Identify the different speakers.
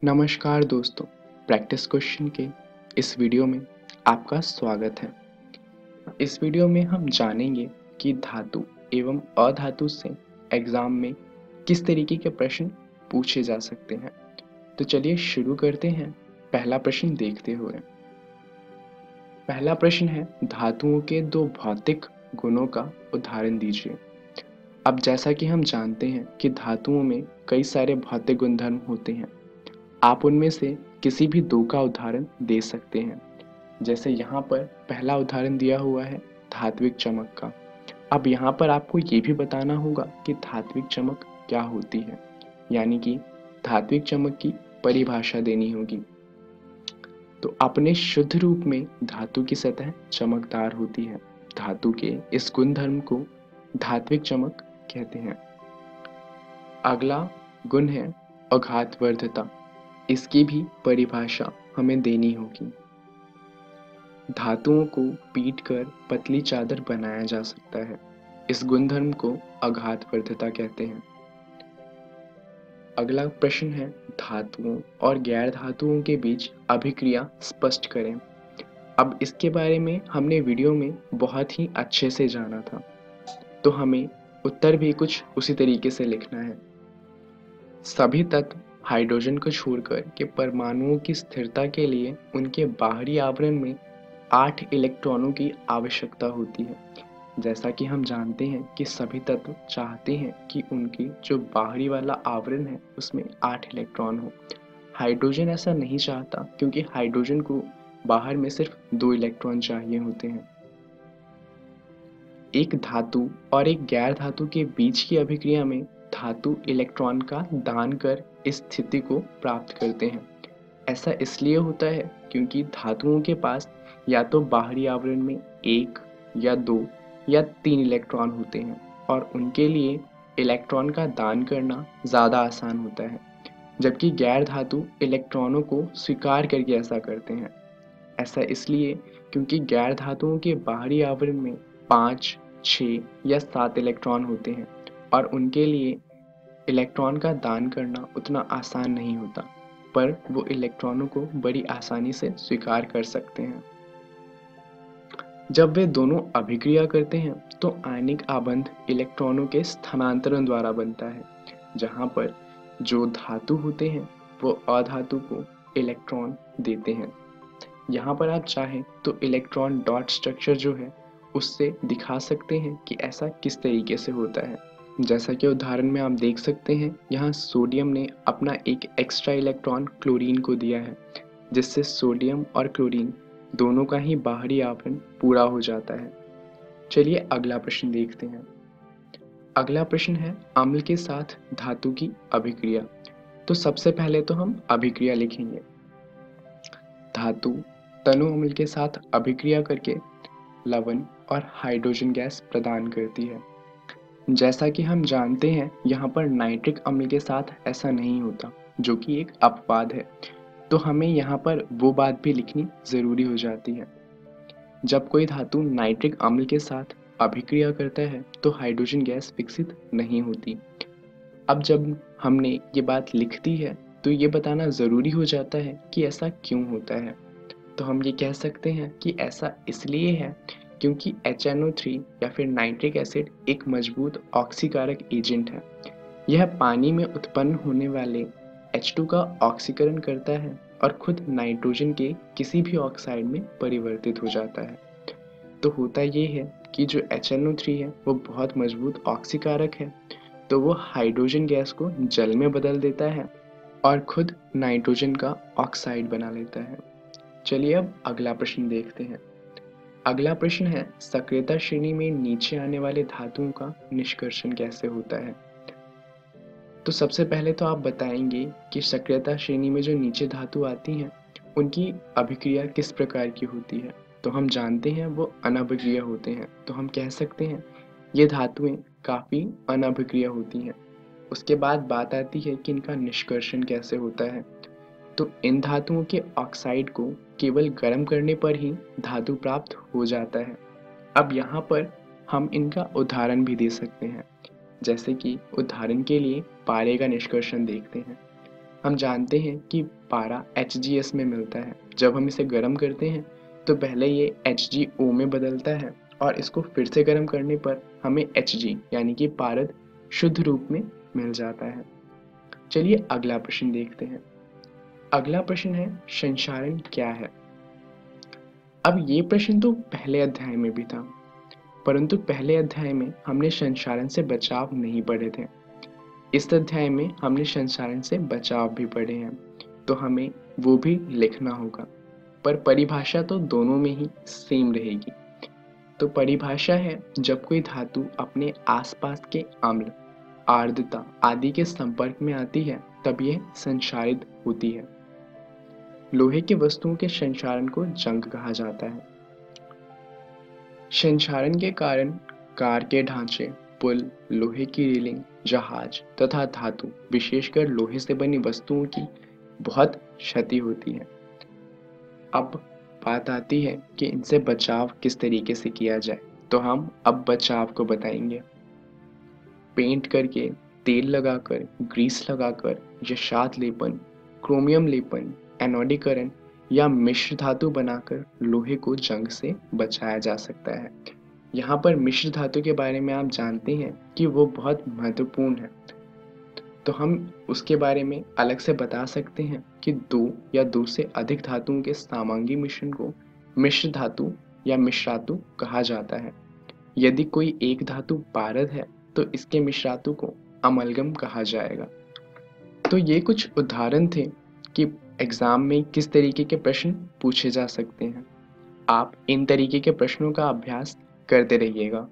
Speaker 1: नमस्कार दोस्तों, practice question के इस वीडियो में आपका स्वागत है। इस वीडियो में हम जानेंगे कि धातु एवं अधातु से एग्जाम में किस तरीके के प्रश्न पूछे जा सकते हैं। तो चलिए शुरू करते हैं पहला प्रश्न देखते हुए। पहला प्रश्न है, धातुओं के दो भौतिक गुणों का उदाहरण दीजिए। अब जैसा कि हम जानते हैं कि धातुओं में कई सारे भौतिक गुणधर्म होते हैं। आप उनमें से किसी भी दो का उदाहरण दे सकते हैं। जैसे यहाँ पर पहला उदाहरण दिया हुआ है धात्विक चमक का। अब यहाँ पर आपको ये भी बताना होगा कि धात्विक चमक क्या होती है, यानी कि धात्विक चमक की परिभाषा देनी होगी। तो अपने शुद्ध रूप में धातु की सतह चमकदार होती है। धातु के इस गुणधर्म को धात्विक चमक कहते हैं। अगला गुण है आघातवर्धता। इसकी भी परिभाषा हमें देनी होगी। धातुओं को पीटकर पतली चादर बनाया जा सकता है। इस गुणधर्म को आघातवर्धता कहते हैं। अगला प्रश्न है, धातुओं और गैर धातुओं के बीच अभिक्रिया स्पष्ट करें। अब इसके बारे में हमने वीडियो में बहुत ही अच्छे से जाना था, तो हमें उत्तर भी कुछ उसी तरीके से लिखना है। सभी तत्व हाइड्रोजन को छोड़कर के परमाणुओं की स्थिरता के लिए उनके बाहरी आवरण में 8 इलेक्ट्रॉनों की आवश्यकता होती है। जैसा कि हम जानते हैं कि सभी तत्व चाहते हैं कि उनकी जो बाहरी वाला आवरण है उसमें 8 इलेक्ट्रॉन हो। हाइड्रोजन ऐसा नहीं चाहता, क्योंकि हाइड्रोजन को बाहर में सिर्फ 2 इलेक्ट्रॉन चाहिए होते हैं। एक धातु और एक गैर धातु के बीच की अभिक्रिया में धातु इलेक्ट्रॉन का दान कर इस स्थिति को प्राप्त करते हैं। ऐसा इसलिए होता है क्योंकि धातुओं के पास या तो बाहरी आवरण में 1 या 2 या 3 इलेक्ट्रॉन होते हैं और उनके लिए इलेक्ट्रॉन का दान करना ज़्यादा आसान होता है, जबकि गैर धातु इलेक्ट्रॉनों को स्वीकार करके ऐसा करते हैं। ऐसा इसलिए क्योंकि गैर धातुओं के बाहरी आवरण में 5, 6 या 7 इलेक्ट्रॉन होते हैं और उनके लिए इलेक्ट्रॉन का दान करना उतना आसान नहीं होता, पर वो इलेक्ट्रॉनों को बड़ी आसानी से स्वीकार कर सकते हैं। जब वे दोनों अभिक्रिया करते हैं तो आयनिक आबंध इलेक्ट्रॉनों के स्थानांतरण द्वारा बनता है, जहाँ पर जो धातु होते हैं वो अधातु को इलेक्ट्रॉन देते हैं। यहाँ पर आप चाहें तो इलेक्ट्रॉन डॉट स्ट्रक्चर जो है उससे दिखा सकते हैं कि ऐसा किस तरीके से होता है। जैसा कि उदाहरण में आप देख सकते हैं, यहाँ सोडियम ने अपना एक एक्स्ट्रा इलेक्ट्रॉन क्लोरीन को दिया है, जिससे सोडियम और क्लोरीन दोनों का ही बाहरी आवरण पूरा हो जाता है। चलिए अगला प्रश्न देखते हैं। अगला प्रश्न है, अम्ल के साथ धातु की अभिक्रिया। तो सबसे पहले तो हम अभिक्रिया लिखेंगे। धातु तनु अम्ल के साथ अभिक्रिया करके लवण और हाइड्रोजन गैस प्रदान करती है। जैसा कि हम जानते हैं, यहाँ पर नाइट्रिक अम्ल के साथ ऐसा नहीं होता, जो कि एक अपवाद है। तो हमें यहाँ पर वो बात भी लिखनी ज़रूरी हो जाती है। जब कोई धातु नाइट्रिक अम्ल के साथ अभिक्रिया करता है तो हाइड्रोजन गैस विकसित नहीं होती। अब जब हमने ये बात लिख दी है तो ये बताना ज़रूरी हो जाता है कि ऐसा क्यों होता है। तो हम ये कह सकते हैं कि ऐसा इसलिए है क्योंकि HNO3 या फिर नाइट्रिक एसिड एक मजबूत ऑक्सीकारक एजेंट है। यह पानी में उत्पन्न होने वाले H2 का ऑक्सीकरण करता है और खुद नाइट्रोजन के किसी भी ऑक्साइड में परिवर्तित हो जाता है। तो होता ये है कि जो HNO3 है वो बहुत मजबूत ऑक्सीकारक है, तो वो हाइड्रोजन गैस को जल में बदल देता है और खुद नाइट्रोजन का ऑक्साइड बना लेता है। चलिए अब अगला प्रश्न देखते हैं। अगला प्रश्न है, सक्रियता श्रेणी में नीचे आने वाले धातुओं का निष्कर्षण कैसे होता है। तो सबसे पहले तो आप बताएंगे कि सक्रियता श्रेणी में जो नीचे धातु आती हैं उनकी अभिक्रिया किस प्रकार की होती है। तो हम जानते हैं वो अनभिक्रिय होते हैं, तो हम कह सकते हैं ये धातुएं काफ़ी अनभिक्रिय होती हैं। उसके बाद बात आती है कि इनका निष्कर्षण कैसे होता है। तो इन धातुओं के ऑक्साइड को केवल गर्म करने पर ही धातु प्राप्त हो जाता है। अब यहाँ पर हम इनका उदाहरण भी दे सकते हैं, जैसे कि उदाहरण के लिए पारे का निष्कर्षण देखते हैं। हम जानते हैं कि पारा HGS में मिलता है। जब हम इसे गर्म करते हैं तो पहले ये HgO में बदलता है और इसको फिर से गर्म करने पर हमें Hg यानी कि पारद शुद्ध रूप में मिल जाता है। चलिए अगला प्रश्न देखते हैं। अगला प्रश्न है संक्षारण क्या है। अब ये प्रश्न तो पहले अध्याय में भी था, परंतु पहले अध्याय में हमने संक्षारण से बचाव नहीं पढ़े थे। इस अध्याय में हमने संक्षारण से बचाव भी पढ़े हैं, तो हमें वो भी लिखना होगा, पर परिभाषा तो दोनों में ही सेम रहेगी। तो परिभाषा है, जब कोई धातु अपने आसपास के अम्ल, आर्द्रता आदि के संपर्क में आती है तब यह संक्षारित होती है। लोहे की वस्तुओं के संक्षारण को जंग कहा जाता है। संक्षारण के कारण कार के ढांचे, पुल, लोहे की रेलिंग, जहाज तथा धातु विशेषकर लोहे से बनी वस्तुओं की बहुत क्षति होती है। अब बात आती है कि इनसे बचाव किस तरीके से किया जाए, तो हम अब बचाव को बताएंगे। पेंट करके, तेल लगाकर, ग्रीस लगाकर, यशात लेपन, क्रोमियम लेपन, एनोडीकरण या मिश्र धातु बनाकर लोहे को जंग से बचाया जा सकता है। यहाँ पर मिश्र धातु के बारे में आप जानते हैं कि वो बहुत महत्वपूर्ण है, तो हम उसके बारे में अलग से बता सकते हैं कि दो या दो से अधिक धातुओं के समांगी मिश्रण को मिश्र धातु या मिश्रातु कहा जाता है। यदि कोई एक धातु पारद है तो इसके मिश्रातु को अमलगम कहा जाएगा। तो ये कुछ उदाहरण थे कि एग्जाम में किस तरीके के प्रश्न पूछे जा सकते हैं। आप इन तरीके के प्रश्नों का अभ्यास करते रहिएगा।